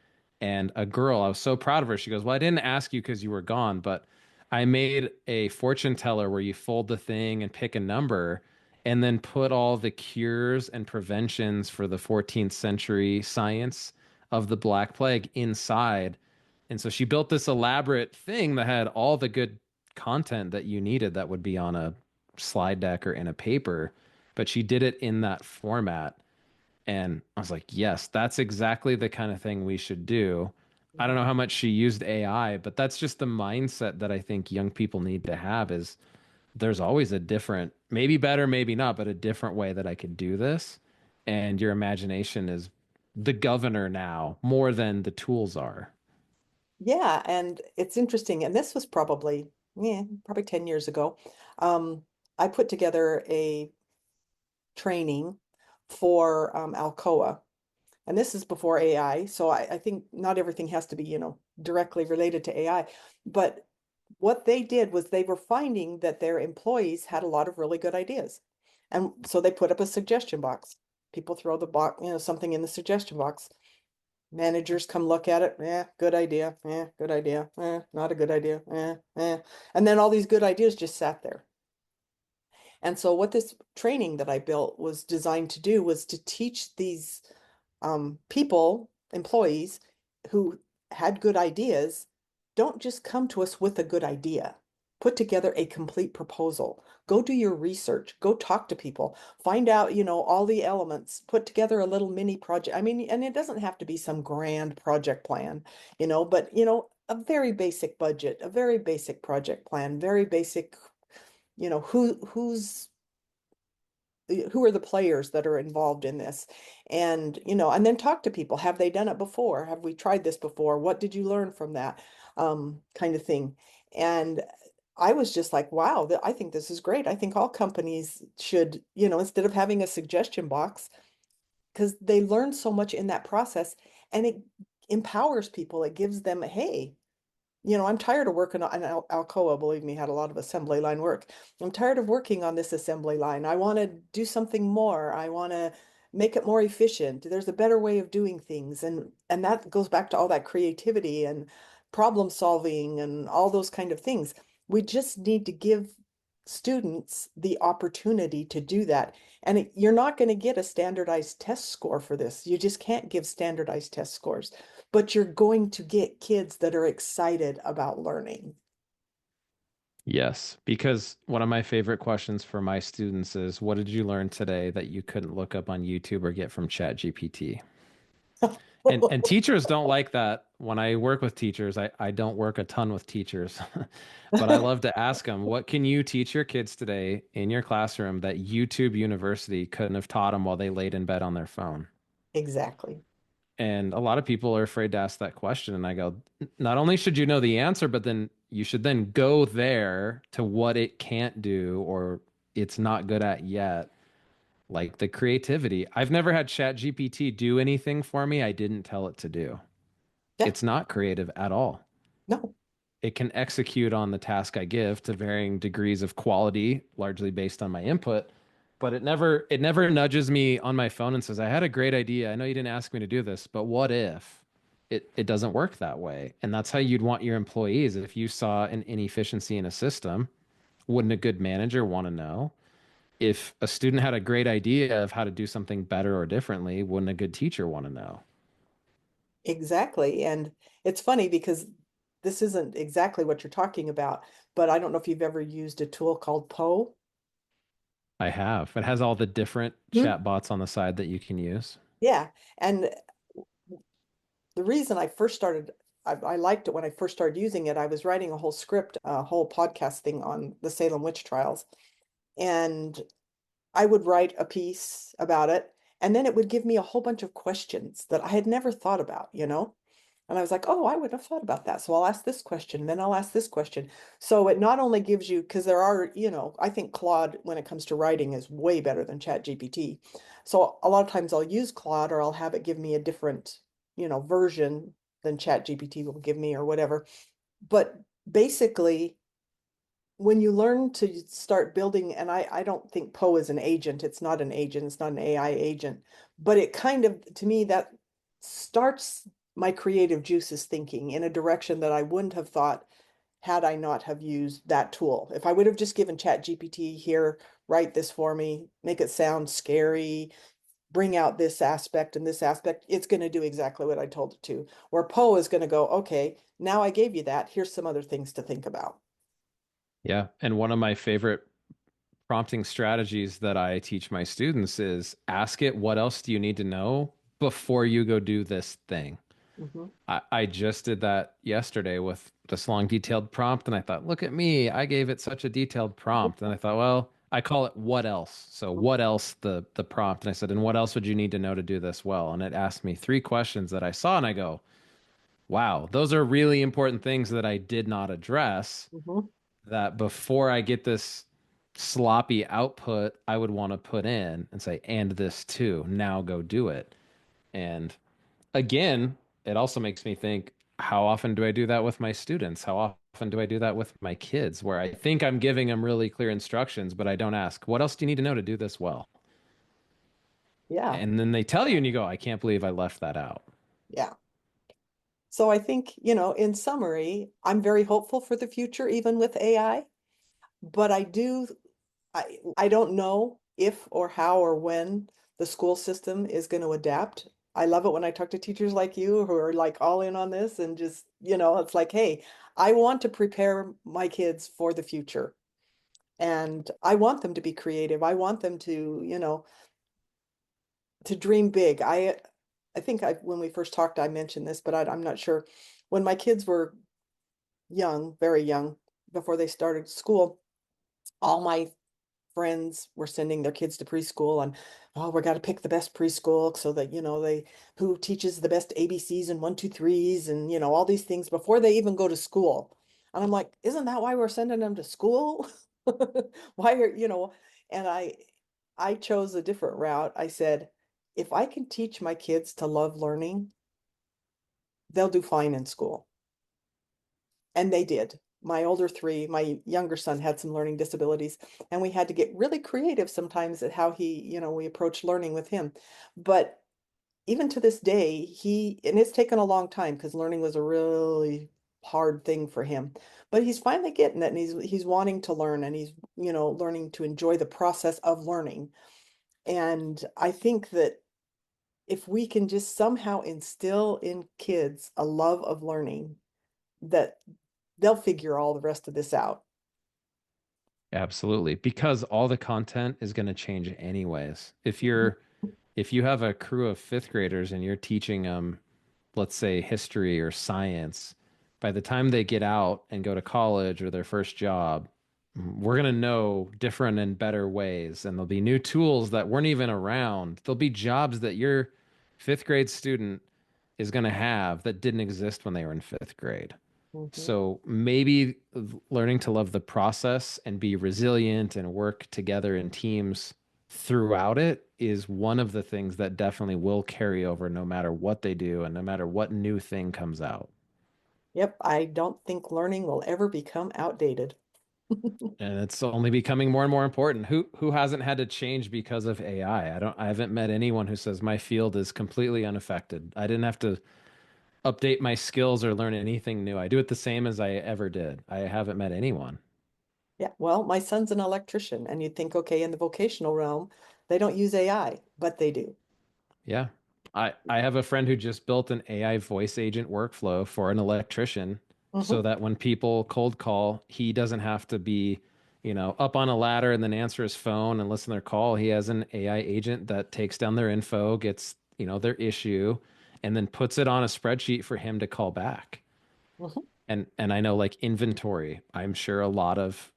And a girl, I was so proud of her. She goes, well, I didn't ask you because you were gone, but I made a fortune teller where you fold the thing and pick a number and then put all the cures and preventions for the 14th century science of the Black Plague inside. And so she built this elaborate thing that had all the good content that you needed that would be on a slide deck or in a paper, but she did it in that format. And I was like, yes, that's exactly the kind of thing we should do. I don't know how much she used AI, but that's just the mindset that I think young people need to have is there's always a different, maybe better, maybe not, but a different way that I could do this. And your imagination is the governor now more than the tools are. Yeah, and it's interesting. And this was probably 10 years ago. Um, I put together a training for Alcoa. And this is before AI. So I think not everything has to be, directly related to AI. But what they did was they were finding that their employees had a lot of really good ideas. And so they put up a suggestion box. People throw the box, something in the suggestion box. Managers come look at it. Good idea. Good idea. Not a good idea. And then all these good ideas just sat there. And so what this training that I built was designed to do was to teach these people, employees who had good ideas, don't just come to us with a good idea. Put together a complete proposal. Go do your research. Go talk to people. Find out, all the elements. Put together a little mini project. I mean, and it doesn't have to be some grand project plan, but, a very basic budget, a very basic project plan, very basic, who are the players that are involved in this, and and then talk to people. Have they done it before? Have we tried this before? What did you learn from that, kind of thing? And I was just like, wow, I think this is great. I think all companies should, instead of having a suggestion box, because they learn so much in that process, and it empowers people. It gives them, hey, I'm tired of working on Alcoa, believe me, had a lot of assembly line work. I'm tired of working on this assembly line. I want to do something more. I want to make it more efficient. There's a better way of doing things. And that goes back to all that creativity and problem solving and all those kind of things. We just need to give students the opportunity to do that. And you're not going to get a standardized test score for this. You just can't give standardized test scores, but you're going to get kids that are excited about learning. Yes, because one of my favorite questions for my students is, what did you learn today that you couldn't look up on YouTube or get from ChatGPT? And teachers don't like that. When I work with teachers, I don't work a ton with teachers, but I love to ask them, what can you teach your kids today in your classroom that YouTube University couldn't have taught them while they laid in bed on their phone? Exactly. And a lot of people are afraid to ask that question. And I go, not only should you know the answer, but then you should then go there to what it can't do or it's not good at yet, like the creativity. I've never had ChatGPT do anything for me I didn't tell it to do. Yeah. It's not creative at all. No. It can execute on the task I give to varying degrees of quality, largely based on my input, but it never nudges me on my phone and says, I had a great idea. I know you didn't ask me to do this, but what if? It doesn't work that way. And that's how you'd want your employees. If you saw an inefficiency in a system, wouldn't a good manager want to know? If a student had a great idea of how to do something better or differently, wouldn't a good teacher want to know? Exactly. And it's funny because this isn't exactly what you're talking about, but I don't know if you've ever used a tool called Poe. I have. It has all the different Hmm? chat bots on the side that you can use. Yeah. And the reason I first started, I liked it when I first started using it. I was writing a whole script, a whole podcast thing on the Salem witch trials. And I would write a piece about it, and then it would give me a whole bunch of questions that I had never thought about, you know? And I was like, oh, I wouldn't have thought about that. So I'll ask this question, and then I'll ask this question. So it not only gives you, because there are, I think Claude, when it comes to writing, is way better than ChatGPT. So a lot of times I'll use Claude or I'll have it give me a different, version than ChatGPT will give me or whatever. But basically, when you learn to start building, and I don't think Poe is an agent, it's not an agent, it's not an AI agent, but it kind of, to me, that starts my creative juices thinking in a direction that I wouldn't have thought had I not have used that tool. If I would have just given Chat GPT here, write this for me, make it sound scary, bring out this aspect and this aspect, it's going to do exactly what I told it to. Where Poe is going to go, okay, now I gave you that, here's some other things to think about. Yeah. And one of my favorite prompting strategies that I teach my students is ask it, what else do you need to know before you go do this thing? Mhm. I just did that yesterday with this long detailed prompt. And I thought, look at me. I gave it such a detailed prompt. And I thought, well, I call it what else? So what else the prompt? And I said, and what else would you need to know to do this well? And it asked me three questions that I saw. And I go, wow, those are really important things that I did not address Mhm. that before I get this sloppy output, I would want to put in and say, and this too. Now go do it. And again, it also makes me think, how often do I do that with my students? How often do I do that with my kids where I think I'm giving them really clear instructions, but I don't ask, what else do you need to know to do this well? Yeah. And then they tell you, and you go, I can't believe I left that out. Yeah. So I think, in summary, I'm very hopeful for the future, even with AI, but I don't know if or how or when the school system is going to adapt. I love it when I talk to teachers like you who are like all in on this and just, it's like, hey, I want to prepare my kids for the future. And I want them to be creative. I want them to, to dream big. I think when we first talked, I mentioned this, but I'm not sure. When my kids were young, very young, before they started school, all my friends were sending their kids to preschool and oh, we got to pick the best preschool so that they who teaches the best ABCs and one, two, threes and all these things before they even go to school. And I'm like, isn't that why we're sending them to school? Why are and I chose a different route. I said, if I can teach my kids to love learning, they'll do fine in school. And they did. My older three, my younger son had some learning disabilities, and we had to get really creative sometimes at how we approached learning with him. But even to this day, and it's taken a long time because learning was a really hard thing for him. But he's finally getting it, and he's wanting to learn, and he's, learning to enjoy the process of learning. And I think that if we can just somehow instill in kids a love of learning, that they'll figure all the rest of this out. Absolutely. Because all the content is going to change anyways. If Mhm. you're if you have a crew of fifth graders and you're teaching them, let's say, history or science, by the time they get out and go to college or their first job, we're going to know different and better ways. And there'll be new tools that weren't even around. There'll be jobs that your fifth grade student is going to have that didn't exist when they were in fifth grade. Mhm. So maybe learning to love the process and be resilient and work together in teams throughout it is one of the things that definitely will carry over no matter what they do and no matter what new thing comes out. Yep, I don't think learning will ever become outdated. And it's only becoming more and more important. Who hasn't had to change because of AI? I haven't met anyone who says my field is completely unaffected. I didn't have to update my skills or learn anything new. I do it the same as I ever did. I haven't met anyone. Yeah, well, my son's an electrician, and you'd think, okay, in the vocational realm, they don't use AI, but they do. Yeah. I have a friend who just built an AI voice agent workflow for an electrician so Hmm. that when people cold call, he doesn't have to be, up on a ladder and then answer his phone and listen to their call. He has an AI agent that takes down their info, gets, their issue, and then puts it on a spreadsheet for him to call back. Hmm. And I know like inventory, I'm sure a lot of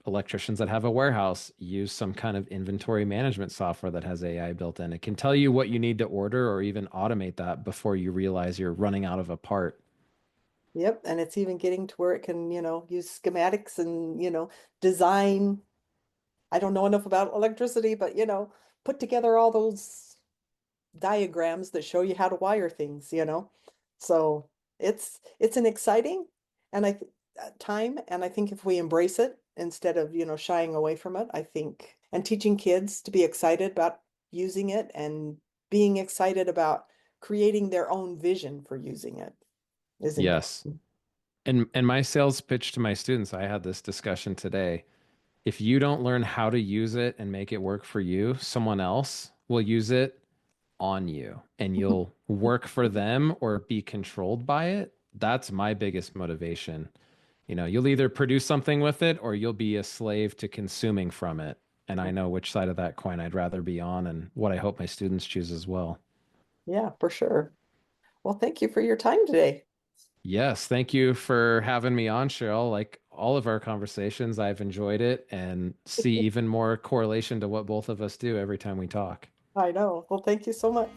electricians that have a warehouse use some kind of inventory management software that has AI built in. It can tell you what you need to order or even automate that before you realize you're running out of a part. Yep, and it's even getting to where it can, use schematics and, design. I don't know enough about electricity, but, put together all those diagrams that show you how to wire things. So it's an exciting and time, and I think if we embrace it instead of, shying away from it, I think, and teaching kids to be excited about using it and being excited about creating their own vision for using it is Yes. important. And my sales pitch to my students, I had this discussion today. If you don't learn how to use it and make it work for you, someone else will use it on you and you'll work for them or be controlled by it. That's my biggest motivation. You'll either produce something with it or you'll be a slave to consuming from it. And I know which side of that coin I'd rather be on and what I hope my students choose as well. Yeah, for sure. Well, thank you for your time today. Yes, thank you for having me on, Cheryl. Like all of our conversations, I've enjoyed it and see even more correlation to what both of us do every time we talk. I know. Well, thank you so much.